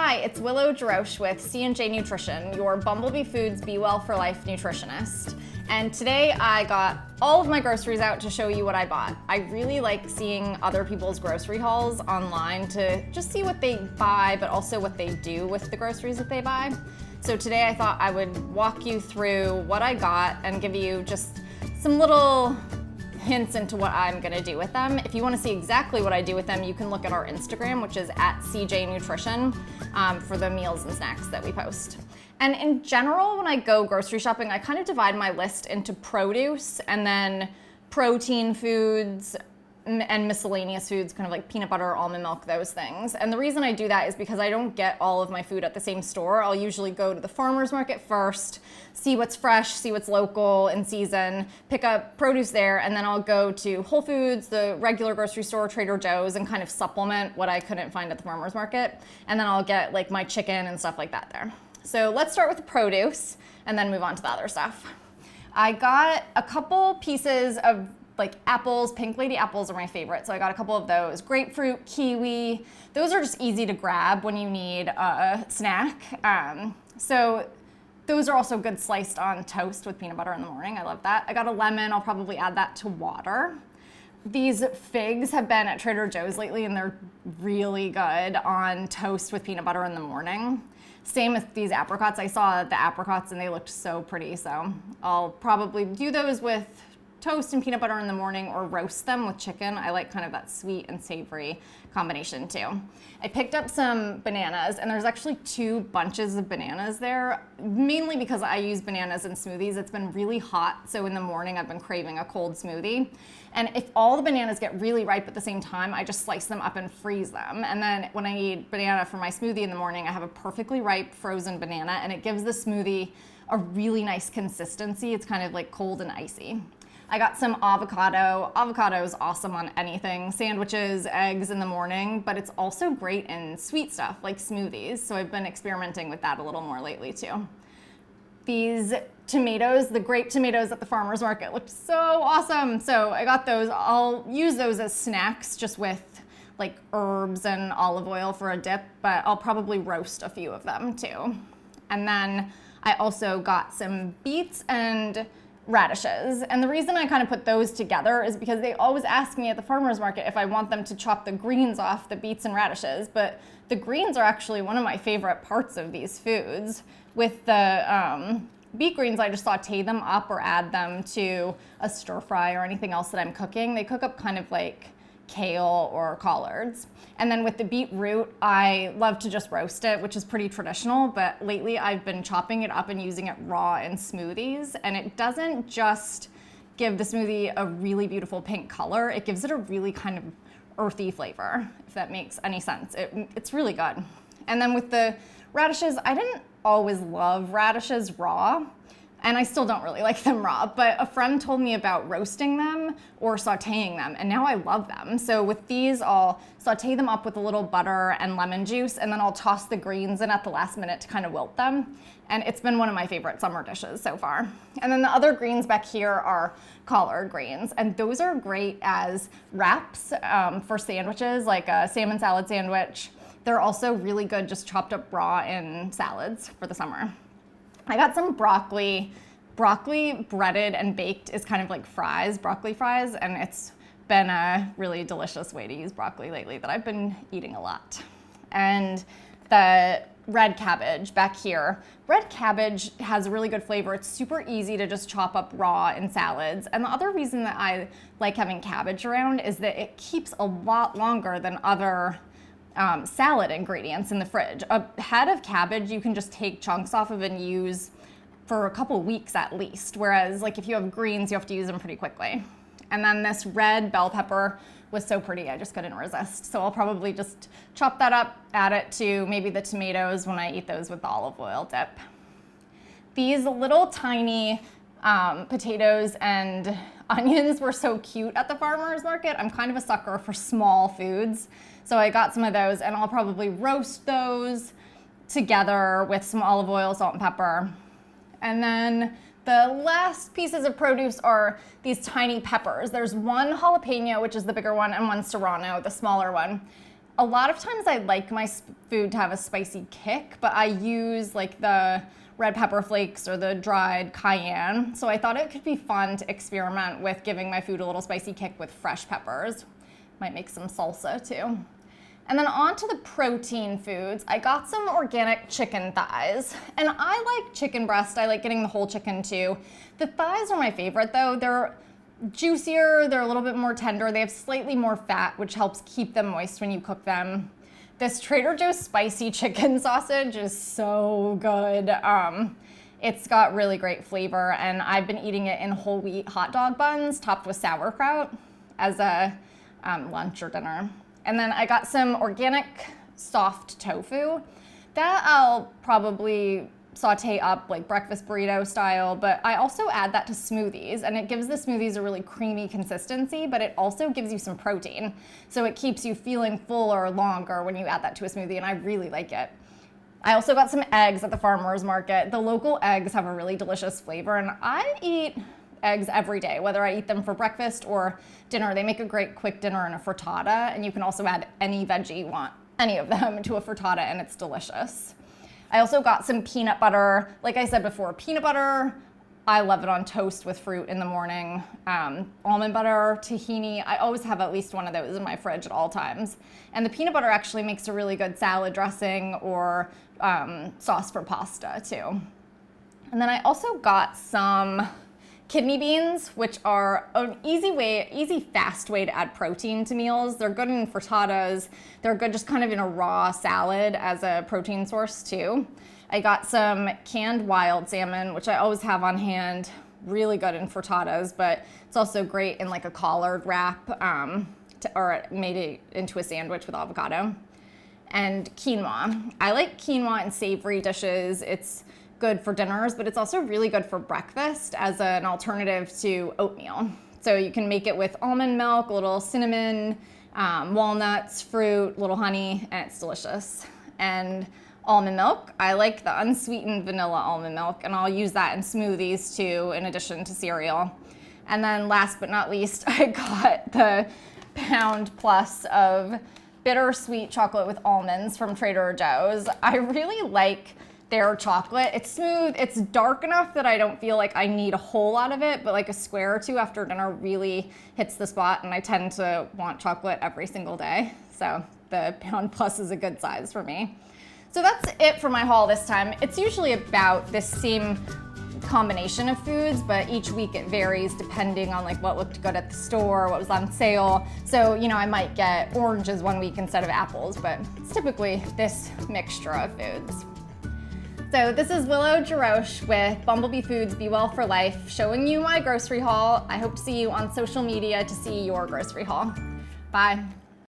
Hi, it's Willow with C&J Nutrition, your Bumblebee Foods BeeWell for Life nutritionist. And today I got all of my groceries out to show you what I bought. I really like seeing other people's grocery hauls online to just see what they buy, but also what they do with the groceries that they buy. So today I thought I would walk you through what I got and give you just some little hints into what I'm gonna do with them. If you wanna see exactly what I do with them, you can look at our Instagram, which is at CJ Nutrition, for the meals and snacks that we post. And in general, when I go grocery shopping, I kind of divide my list into produce and then protein foods and miscellaneous foods, kind of like peanut butter, almond milk, those things. And the reason I do that is because I don't get all of my food at the same store. I'll usually go to the farmer's market first, see what's fresh, see what's local in season, pick up produce there, and then I'll go to Whole Foods, the regular grocery store, Trader Joe's, and kind of supplement what I couldn't find at the farmer's market. And then I'll get like my chicken and stuff like that there. So let's start with the produce and then move on to the other stuff. I got a couple pieces of like apples. Pink lady apples are my favorite, so I got a couple of those. Grapefruit, kiwi, those are just easy to grab when you need a snack. So those are also good sliced on toast with peanut butter in the morning. I love that. I got a lemon. I'll probably add that to water. These figs have been at Trader Joe's lately, and they're really good on toast with peanut butter in the morning. Same with these apricots. I saw the apricots and they looked so pretty, so I'll probably do those with toast and peanut butter in the morning or roast them with chicken. I like kind of that sweet and savory combination too. I picked up some bananas, and there's actually 2 bunches of bananas there, mainly because I use bananas in smoothies. It's been really hot, so in the morning I've been craving a cold smoothie. And if all the bananas get really ripe at the same time, I just slice them up and freeze them. And then when I need banana for my smoothie in the morning, I have a perfectly ripe frozen banana, and it gives the smoothie a really nice consistency. It's kind of like cold and icy. I got some avocado. Avocado is awesome on anything, sandwiches, eggs in the morning, but it's also great in sweet stuff like smoothies. So I've been experimenting with that a little more lately too. These tomatoes, the grape tomatoes at the farmer's market, looked so awesome. So I got those. I'll use those as snacks just with like herbs and olive oil for a dip, but I'll probably roast a few of them too. And then I also got some beets and radishes. And the reason I kind of put those together is because they always ask me at the farmer's market if I want them to chop the greens off the beets and radishes, but the greens are actually one of my favorite parts of these foods. With the beet greens, I just saute them up or add them to a stir fry or anything else that I'm cooking. They cook up kind of like kale or collards. And then with the beetroot, I love to just roast it, which is pretty traditional, but lately I've been chopping it up and using it raw in smoothies, and it doesn't just give the smoothie a really beautiful pink color, it gives it a really kind of earthy flavor, if that makes any sense. It's really good. And then with the radishes, I didn't always love radishes raw, and I still don't really like them raw, but a friend told me about roasting them or sauteing them, and now I love them. So with these, I'll saute them up with a little butter and lemon juice, and then I'll toss the greens in at the last minute to kind of wilt them. And it's been one of my favorite summer dishes so far. And then the other greens back here are collard greens, and those are great as wraps for sandwiches, like a salmon salad sandwich. They're also really good just chopped up raw in salads for the summer. I got some broccoli. Broccoli breaded and baked is kind of like fries, broccoli fries, and it's been a really delicious way to use broccoli lately that I've been eating a lot. And the red cabbage back here. Red cabbage has a really good flavor. It's super easy to just chop up raw in salads. And the other reason that I like having cabbage around is that it keeps a lot longer than other salad ingredients in the fridge. A head of cabbage you can just take chunks off of and use for a couple weeks at least, whereas like if you have greens, you have to use them pretty quickly. And then this red bell pepper was so pretty, I just couldn't resist. So I'll probably just chop that up, add it to maybe the tomatoes when I eat those with the olive oil dip. These little tiny potatoes and onions were so cute at the farmer's market. I'm kind of a sucker for small foods. So I got some of those, and I'll probably roast those together with some olive oil, salt and pepper. And then the last pieces of produce are these tiny peppers. There's one jalapeno, which is the bigger one, and one serrano, the smaller one. A lot of times I like my food to have a spicy kick, but I use like the red pepper flakes or the dried cayenne. So I thought it could be fun to experiment with giving my food a little spicy kick with fresh peppers. Might make some salsa too. And then on to the protein foods. I got some organic chicken thighs. And I like chicken breast. I like getting the whole chicken too. The thighs are my favorite though. They're juicier, they're a little bit more tender. They have slightly more fat, which helps keep them moist when you cook them. This Trader Joe's spicy chicken sausage is so good. It's got really great flavor, and I've been eating it in whole wheat hot dog buns topped with sauerkraut as a lunch or dinner. And then I got some organic soft tofu. That I'll probably saute up like breakfast burrito style, but I also add that to smoothies, and it gives the smoothies a really creamy consistency, but it also gives you some protein. So it keeps you feeling fuller longer when you add that to a smoothie, and I really like it. I also got some eggs at the farmer's market. The local eggs have a really delicious flavor, and I eat eggs every day, whether I eat them for breakfast or dinner. They make a great quick dinner and a frittata, and you can also add any veggie you want, any of them, to a frittata, and it's delicious. I also got some peanut butter. Like I said before, peanut butter, I love it on toast with fruit in the morning. Almond butter, tahini, I always have at least one of those in my fridge at all times. And the peanut butter actually makes a really good salad dressing or sauce for pasta too. And then I also got some kidney beans, which are an easy, fast way to add protein to meals. They're good in frittatas. They're good just kind of in a raw salad as a protein source too. I got some canned wild salmon, which I always have on hand. Really good in frittatas, but it's also great in like a collard wrap or made it into a sandwich with avocado. And quinoa. I like quinoa in savory dishes. It's good for dinners, but it's also really good for breakfast as an alternative to oatmeal. So you can make it with almond milk, a little cinnamon, walnuts, fruit, a little honey, and it's delicious. And almond milk, I like the unsweetened vanilla almond milk, and I'll use that in smoothies too, in addition to cereal. And then last but not least, I got the pound plus of bittersweet chocolate with almonds from Trader Joe's. I really like their chocolate. It's smooth, it's dark enough that I don't feel like I need a whole lot of it, but like a square or two after dinner really hits the spot, and I tend to want chocolate every single day. So the pound plus is a good size for me. So that's it for my haul this time. It's usually about this same combination of foods, but each week it varies depending on like what looked good at the store, what was on sale. So, you know, I might get oranges one week instead of apples, but it's typically this mixture of foods. So this is Willow Jarosh with Bumblebee Foods BeeWell for Life, showing you my grocery haul. I hope to see you on social media to see your grocery haul. Bye.